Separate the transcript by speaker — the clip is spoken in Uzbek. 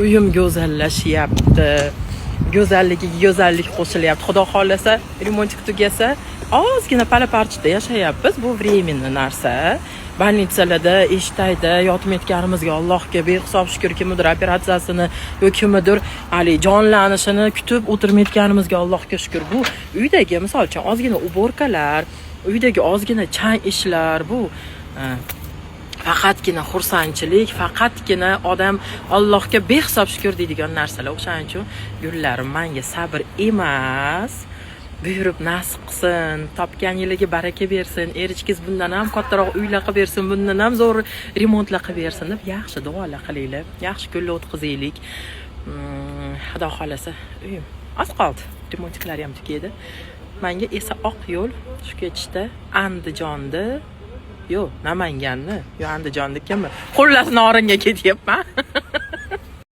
Speaker 1: uyim go'zallashyapti. Go'zalligiga go'zallik qo'shilyapti. Xudo xolasa, remontik tugasa, ozgina pala-parchida yashayapmiz. Bu временный narsa. Больницаlarda, eshitayda yotib etganimizga Allohga behisob shukr, kimdir operatsiyasini yoki kimdir ali jonlanishini kutib o'tirmayotganimizga Allohga shukr. Bu uydagi, misol uchun, ozgina uborkalar, uydagi ozgina chang ishlar, bu faqatgina xursandchilik, faqatgina odam Allohga behisob shukr deydigan narsalar. O'shaning uchun gullarim menga sabr emas, buyurib nasib qilsin, topgan yiliga baraka bersin, erichkiz bundan ham kattaroq uylar qilib bersin, bundan ham zo'r remontlar qilib bersin deb yaxshi duolar qilinglar, yaxshi kunlar o'tkazaylik. Xudo xolasa, uyim oz qoldi, remontiklari ham tugaydi. Menga esa oq yo'l shu ketishda Andijonda, yo'q, Namanganni, yo Andijonda ekanmi? Xullas Noringa ketyapman.